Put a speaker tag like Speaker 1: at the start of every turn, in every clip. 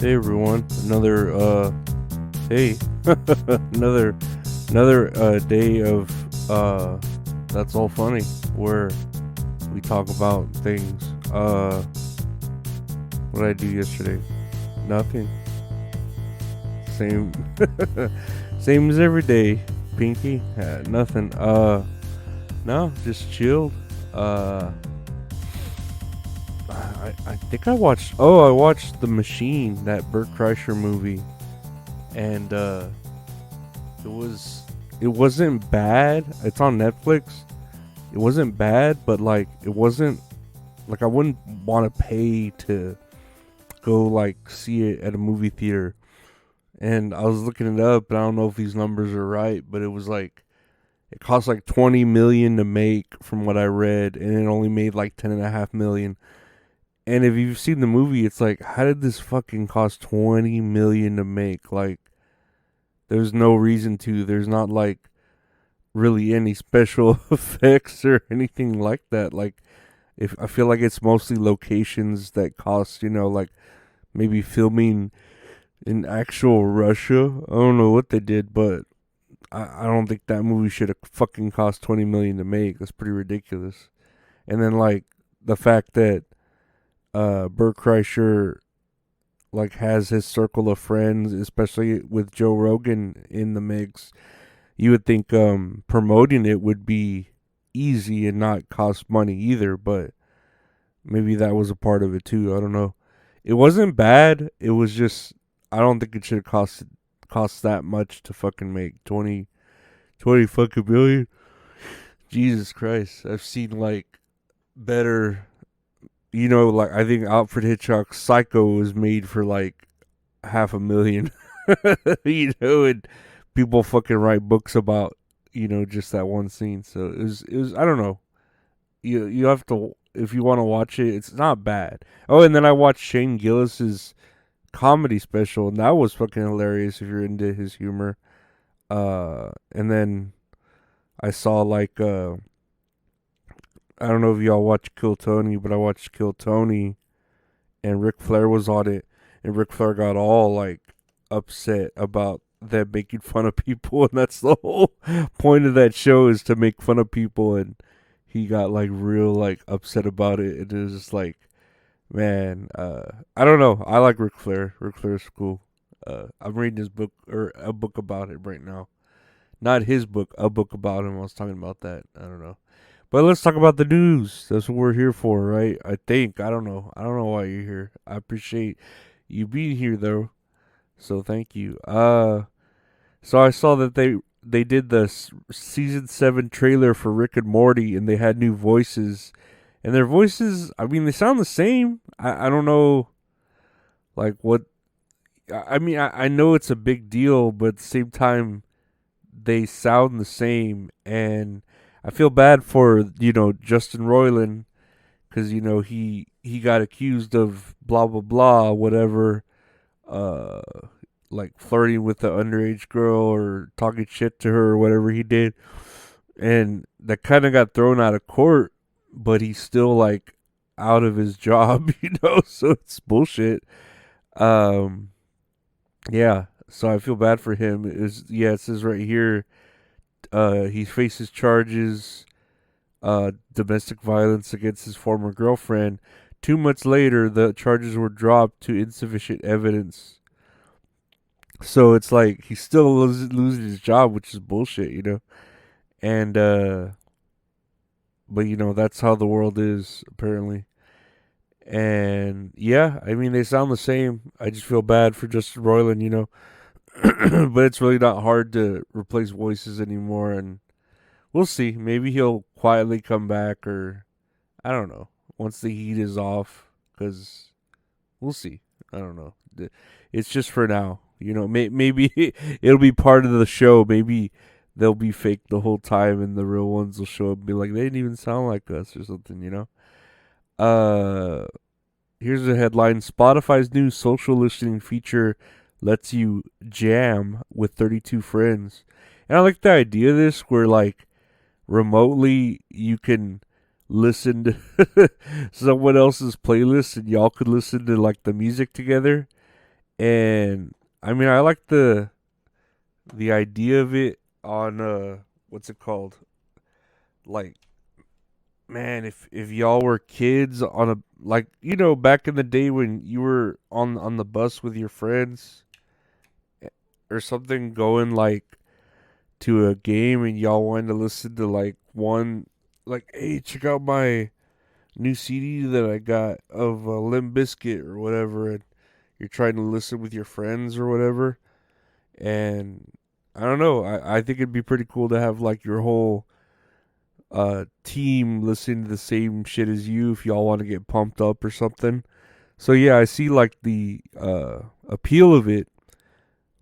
Speaker 1: Hey everyone, hey, another day of that's all funny where we talk about things. What did I do yesterday? Nothing. Same, same as every day. Pinky, nothing. No, just chilled. I think I watched. Oh, I watched The Machine, that Burt Kreischer movie, and it was it wasn't bad. It's on Netflix. It wasn't bad, but like it wasn't like I wouldn't want to pay to go like see it at a movie theater. And I was looking it up, and I don't know if these numbers are right, but it was like it cost like 20 million to make from what I read, and it only made like 10.5 million. And if you've seen the movie, it's like, how did this fucking cost 20 million to make? Like, there's no reason to. There's not like really any special effects or anything like that. Like, if I feel like it's mostly locations that cost, like maybe filming in actual Russia. I don't know what they did, but I don't think that movie should have fucking cost 20 million to make. That's pretty ridiculous. And then like the fact that Burt Kreischer like has his circle of friends, especially with Joe Rogan in the mix. You would think promoting it would be easy and not cost money either, but maybe that was a part of it too. I don't know. It wasn't bad. It was just I don't think it should have cost that much to fucking make 20 fucking million. Jesus Christ. I've seen like better, like I think Alfred Hitchcock's Psycho was made for like 500,000. And people fucking write books about, just that one scene. So it was I don't know. You have to, if you want to watch it, it's not bad. Oh, and then I watched Shane Gillis's comedy special, and that was fucking hilarious if you're into his humor. And then I saw like I don't know if y'all watch Kill Tony, but I watched Kill Tony, and Ric Flair was on it, and Ric Flair got all like upset about them making fun of people, and that's the whole point of that show is to make fun of people, and he got like real like upset about it, and it was just like, man, I don't know. I like Ric Flair. Ric Flair's cool. I'm reading his book or a book about him right now. Not his book, a book about him. I was talking about that. I don't know. But let's talk about the news. That's what we're here for, right? I think. I don't know. I don't know why you're here. I appreciate you being here though. So thank you. So I saw that they did the season 7 trailer for Rick and Morty, and they had new voices. And their voices, I mean, they sound the same. I don't know like what I mean, I know it's a big deal, but at the same time they sound the same, and I feel bad for Justin Roiland because he got accused of blah blah blah whatever, uh, like flirting with the underage girl or talking shit to her or whatever he did, and that kind of got thrown out of court, but he's still like out of his job, so it's bullshit. Um, yeah, so I feel bad for him. It says right here he faces charges domestic violence against his former girlfriend. 2 months later, the charges were dropped to insufficient evidence. So it's like he's still losing his job, which is bullshit. And but that's how the world is apparently. And yeah, I mean they sound the same. I just feel bad for Justin Roiland. But it's really not hard to replace voices anymore, and we'll see. Maybe he'll quietly come back, or I don't know, once the heat is off, because we'll see. I don't know. It's just for now. Maybe it'll be part of the show. Maybe they'll be fake the whole time, and the real ones will show up and be like, they didn't even sound like us or something. Uh, Here's a headline: Spotify's new social listening feature lets you jam with 32 friends. And I like the idea of this where like remotely you can listen to someone else's playlist and y'all could listen to like the music together. And I mean, I like the idea of it on what's it called? Like, man, if y'all were kids on a, like, back in the day when you were on the bus with your friends or something, going like to a game, and y'all wanted to listen to like one, like, hey, check out my new CD that I got of Limp Bizkit or whatever, and you're trying to listen with your friends or whatever. And I don't know, I think it'd be pretty cool to have like your whole team listening to the same shit as you if y'all want to get pumped up or something. So yeah, I see like the appeal of it,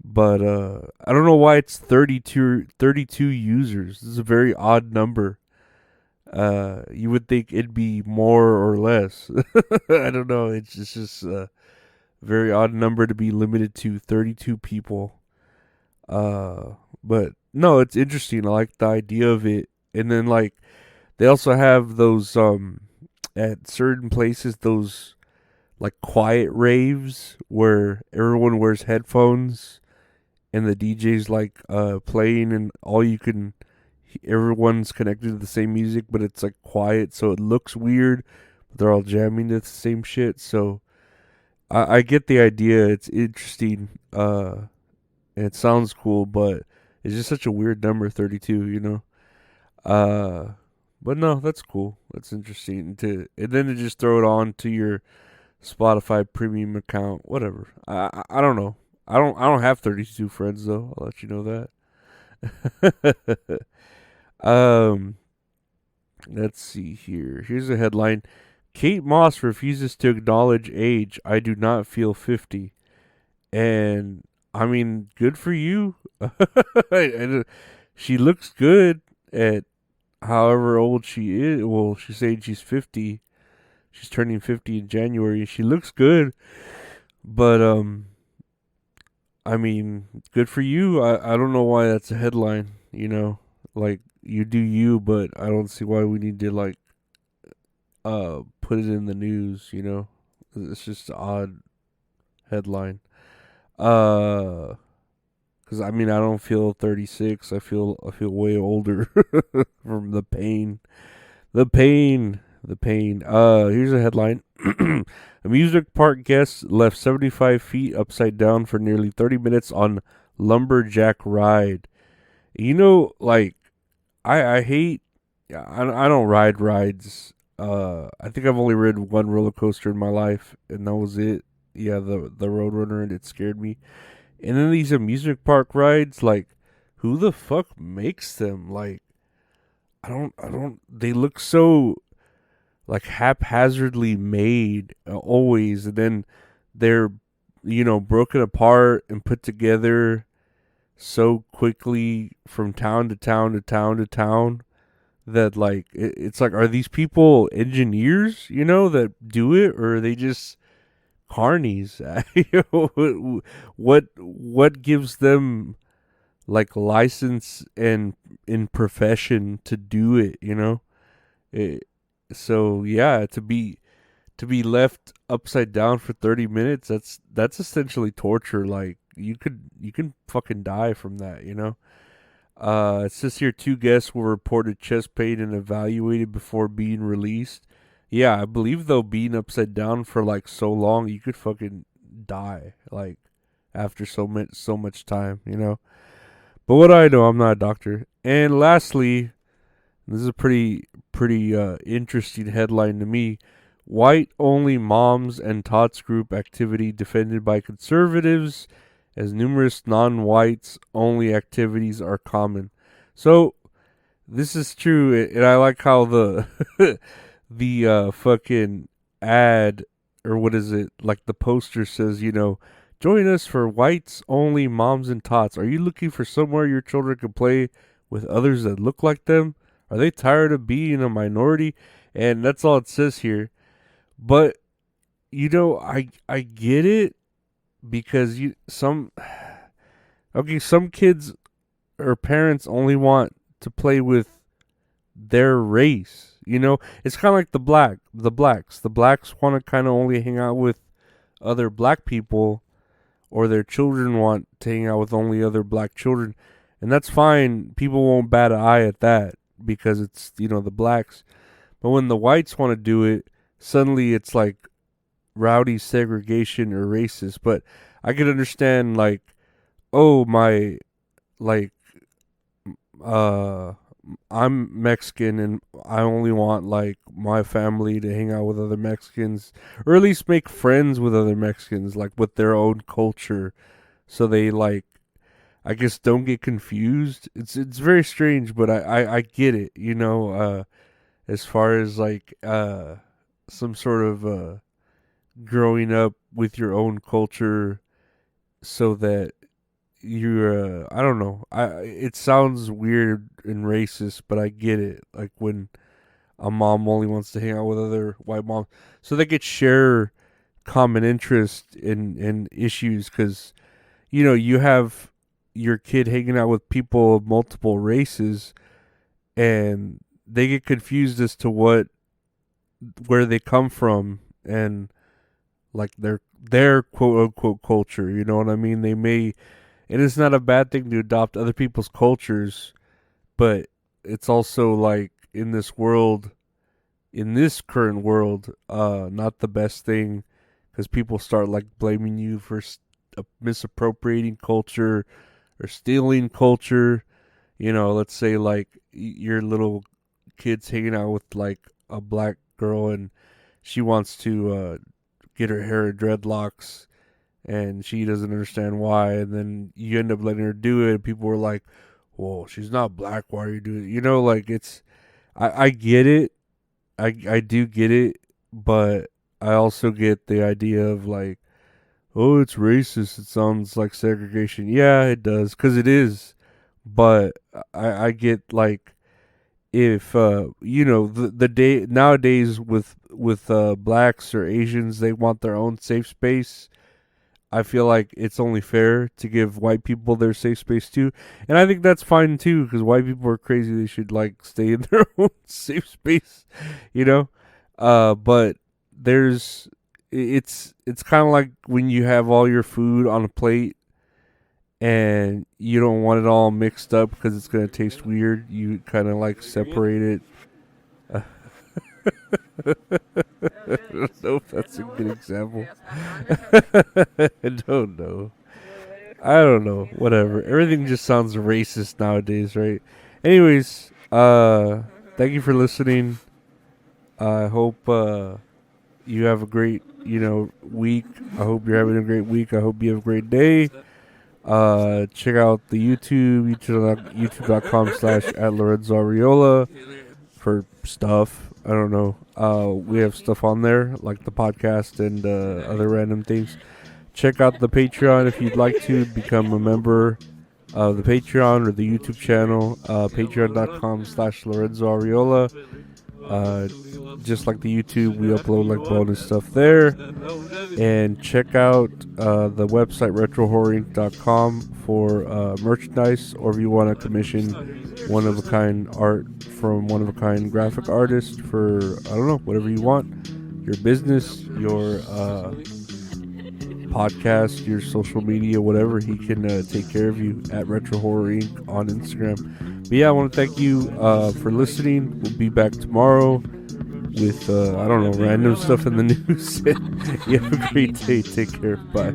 Speaker 1: but I don't know why it's 32 users. This is a very odd number. You would think it'd be more or less. I don't know. It's just a very odd number to be limited to 32 people. Uh, but no, it's interesting. I like the idea of it. And then like they also have those at certain places, those like quiet raves where everyone wears headphones and the DJ's like playing, and all you can, everyone's connected to the same music, but it's like quiet, so it looks weird. But they're all jamming to the same shit. So I get the idea. It's interesting. And it sounds cool, but it's just such a weird number, 32. Uh, but no, that's cool. That's interesting and then to just throw it on to your Spotify premium account, whatever. I don't know. I don't have 32 friends though. I'll let you know that. um, let's see here. Here's a headline: Kate Moss refuses to acknowledge age. I do not feel 50. And I mean, good for you. And she looks good at however old she is. Well, she's saying she's 50. She's turning 50 in January. She looks good, but I mean, good for you. I don't know why that's a headline. Like, you do you, but I don't see why we need to like put it in the news. It's just an odd headline. Uh, because I mean, I don't feel 36. I feel way older from the pain. The pain. The pain. Here's a headline. Amusement park guests left 75 feet upside down for nearly 30 minutes on lumberjack ride. Like, I hate, I don't ride rides. I think I've only ridden one roller coaster in my life, and that was it. Yeah, the Roadrunner, and it scared me. And then these amusement park rides, like, who the fuck makes them? Like, I don't. They look so like haphazardly made, always, and then they're broken apart and put together so quickly from town to town to town to town that like it's like, are these people engineers that do it, or are they just carnies? What gives them like license and in profession to do it? it, so yeah, to be left upside down for 30 minutes, that's essentially torture. Like, you can fucking die from that. It says here two guests were reported chest pain and evaluated before being released. Yeah, I believe though, being upside down for like so long, you could fucking die, like, after so much time. But what do I know? I'm not a doctor. And lastly, this is a pretty interesting headline to me. White only moms and tots group activity defended by conservatives, as numerous non-whites only activities are common. So this is true, and I like how the the fucking ad, or what is it, like the poster says, join us for whites only moms and tots. Are you looking for somewhere your children can play with others that look like them? Are they tired of being a minority? And that's all it says here. But I get it, because some kids or parents only want to play with their race. It's kind of like the blacks. The blacks want to kind of only hang out with other black people, or their children want to hang out with only other black children, and that's fine. People won't bat an eye at that because it's, the blacks. But when the whites want to do it, suddenly it's like rowdy segregation or racist. But I could understand, like, oh, my, like, uh I'm Mexican and I only want like my family to hang out with other Mexicans, or at least make friends with other Mexicans, like with their own culture, so they, like, I guess, don't get confused. It's very strange, but I get it, as far as like some sort of growing up with your own culture, so that you're I don't know. It sounds weird and racist, but I get it. Like when a mom only wants to hang out with other white moms, so they could share common interest in issues. Because you have your kid hanging out with people of multiple races, and they get confused as to where they come from, and like their quote unquote culture. You know what I mean? They may, and it's not a bad thing to adopt other people's cultures, but it's also like in this current world, not the best thing, because people start like blaming you for misappropriating culture or stealing culture. Let's say like your little kid's hanging out with like a black girl, and she wants to get her hair in dreadlocks, and she doesn't understand why, and then you end up letting her do it, and people were like, well, she's not black, why are you doing it? Like, I get it. I do get it, but I also get the idea of like, oh, it's racist, it sounds like segregation. Yeah, it does, because it is. But I get, like, if the day nowadays with blacks or Asians, they want their own safe space. I feel like it's only fair to give white people their safe space too, and I think that's fine too, because white people are crazy. They should like stay in their own safe space, you know. But it's kind of like when you have all your food on a plate and you don't want it all mixed up because it's gonna taste weird. You kind of like separate it. I don't know if that's a good example. I don't know. I don't know. Whatever. Everything just sounds racist nowadays, right? Anyways, thank you for listening. I hope you have a great, week. I hope you're having a great week. I hope you have a great day. Check out the youtube.com/@LorenzoAriola for stuff. I don't know. We have stuff on there, like the podcast and other random things. Check out the Patreon if you'd like to become a member of the Patreon or the YouTube channel. Patreon.com/LorenzoAriola. Just like the YouTube, we upload like bonus stuff there. And check out the website retrohorrorinc.com for merchandise, or if you want to commission one-of-a-kind art from one-of-a-kind graphic artist for, I don't know, whatever you want. Your business, your podcast, your social media, whatever, he can take care of you at Retro Horror Inc. on Instagram. But yeah, I want to thank you for listening. We'll be back tomorrow with, I don't know, random stuff in the news. You have a great day. Take care. Bye.